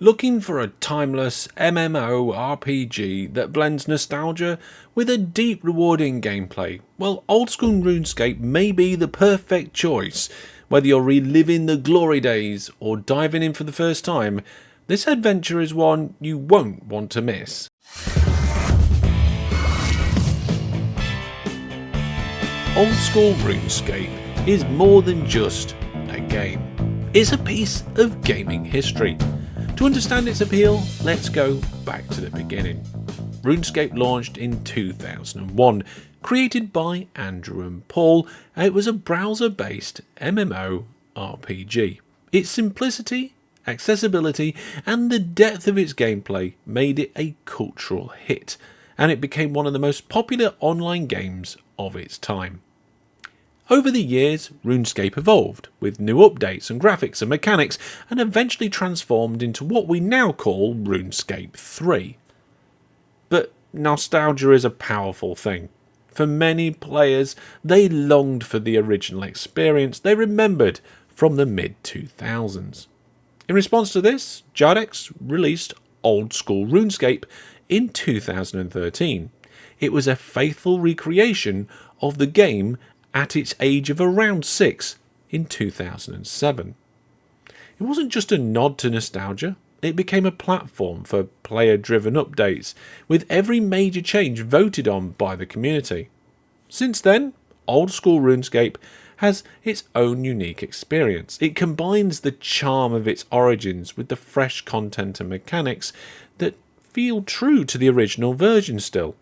Looking for a timeless MMORPG that blends nostalgia with a deep, rewarding gameplay? Well, old school RuneScape may be the perfect choice. Whether you're reliving the glory days or diving in for the first time, this adventure is one you won't want to miss. Old school RuneScape is more than just a game. It's a piece of gaming history. To understand its appeal, let's go back to the beginning. RuneScape launched in 2001, created by Andrew and Paul. It was a browser-based MMORPG. Its simplicity, accessibility, and the depth of its gameplay made it a cultural hit, and it became one of the most popular online games of its time. Over the years, RuneScape evolved, with new updates and graphics and mechanics, and eventually transformed into what we now call RuneScape 3. But nostalgia is a powerful thing. For many players, they longed for the original experience they remembered from the mid-2000s. In response to this, Jardex released Old School RuneScape in 2013. It was a faithful recreation of the game at its age of around 6 in 2007. It wasn't just a nod to nostalgia, it became a platform for player-driven updates, with every major change voted on by the community. Since then, Old School RuneScape has its own unique experience. It combines the charm of its origins with the fresh content and mechanics that feel true to the original version still.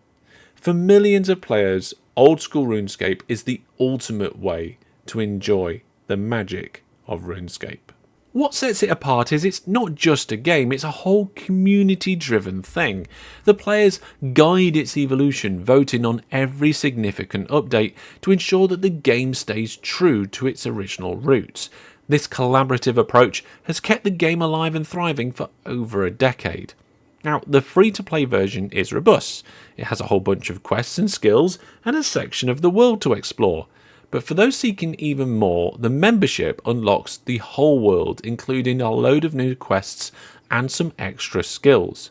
For millions of players, Old School RuneScape is the ultimate way to enjoy the magic of RuneScape. What sets it apart is it's not just a game, it's a whole community-driven thing. The players guide its evolution, voting on every significant update to ensure that the game stays true to its original roots. This collaborative approach has kept the game alive and thriving for over a decade. Now, the free-to-play version is robust. It has a whole bunch of quests and skills and a section of the world to explore. But for those seeking even more, the membership unlocks the whole world, including a load of new quests and some extra skills.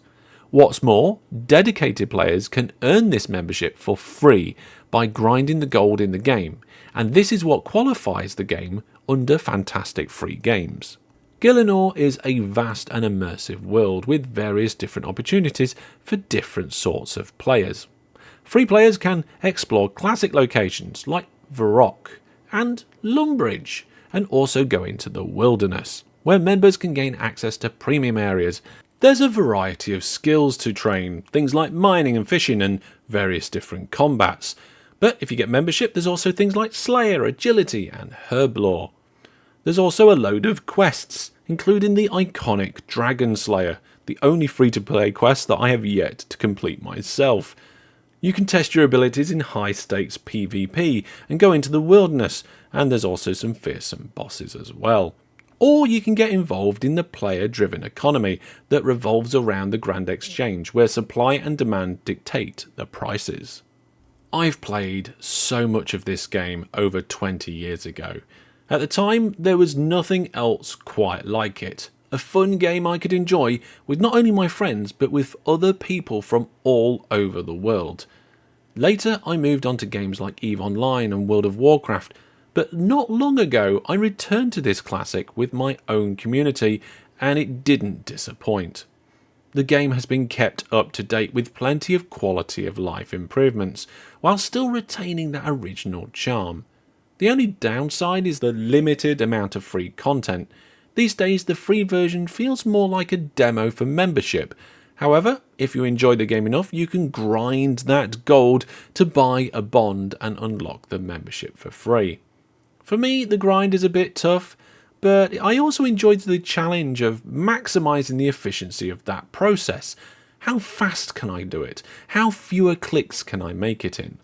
What's more, dedicated players can earn this membership for free by grinding the gold in the game, and this is what qualifies the game under Fantastic Free Games. Gielinor is a vast and immersive world with various different opportunities for different sorts of players. Free players can explore classic locations like Varrock and Lumbridge, and also go into the wilderness, where members can gain access to premium areas. There's a variety of skills to train, things like mining and fishing and various different combats. But if you get membership, there's also things like Slayer, Agility and Herblore. There's also a load of quests, including the iconic Dragon Slayer, the only free-to-play quest that I have yet to complete myself. You can test your abilities in high-stakes PvP and go into the wilderness, and there's also some fearsome bosses as well. Or you can get involved in the player-driven economy that revolves around the Grand Exchange, where supply and demand dictate the prices. I've played so much of this game over 20 years ago. At the time, there was nothing else quite like it. A fun game I could enjoy with not only my friends, but with other people from all over the world. Later, I moved on to games like EVE Online and World of Warcraft, but not long ago, I returned to this classic with my own community, and it didn't disappoint. The game has been kept up to date with plenty of quality of life improvements, while still retaining that original charm. The only downside is the limited amount of free content. These days, the free version feels more like a demo for membership. However, if you enjoy the game enough, you can grind that gold to buy a bond and unlock the membership for free. For me, the grind is a bit tough, but I also enjoyed the challenge of maximising the efficiency of that process. How fast can I do it? How fewer clicks can I make it in?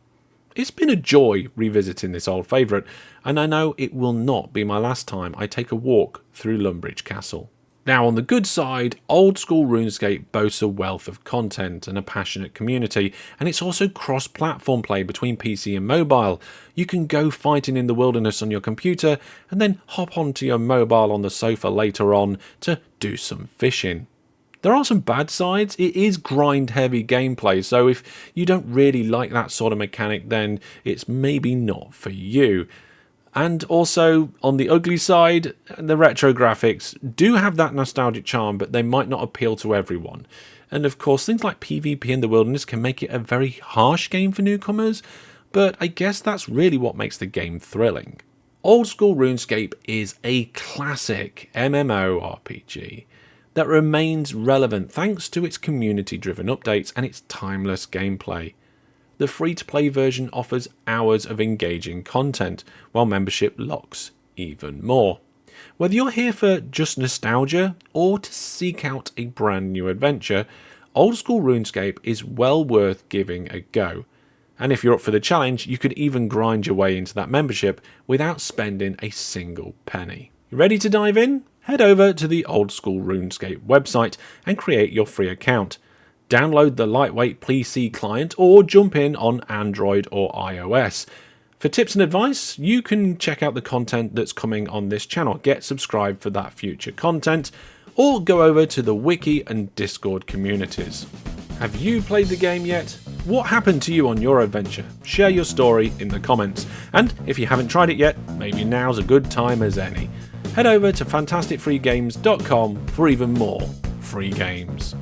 It's been a joy revisiting this old favourite, and I know it will not be my last time I take a walk through Lumbridge Castle. Now, on the good side, Old School RuneScape boasts a wealth of content and a passionate community, and it's also cross-platform play between PC and mobile. You can go fighting in the wilderness on your computer, and then hop onto your mobile on the sofa later on to do some fishing. There are some bad sides. It is grind heavy gameplay, so if you don't really like that sort of mechanic, then it's maybe not for you. And also, on the ugly side, the retro graphics do have that nostalgic charm, but they might not appeal to everyone. And of course, things like PvP in the wilderness can make it a very harsh game for newcomers, but I guess that's really what makes the game thrilling. Old School RuneScape is a classic MMORPG that remains relevant thanks to its community-driven updates and its timeless gameplay. The free-to-play version offers hours of engaging content, while membership locks even more. Whether you're here for just nostalgia or to seek out a brand new adventure, Old School RuneScape is well worth giving a go. And if you're up for the challenge, you could even grind your way into that membership without spending a single penny. You ready to dive in? Head over to the Old School RuneScape website and create your free account. Download the lightweight PC client or jump in on Android or iOS. For tips and advice, you can check out the content that's coming on this channel. Get subscribed for that future content, or go over to the wiki and Discord communities. Have you played the game yet? What happened to you on your adventure? Share your story in the comments. And if you haven't tried it yet, maybe now's a good time as any. Head over to fantasticfreegames.com for even more free games.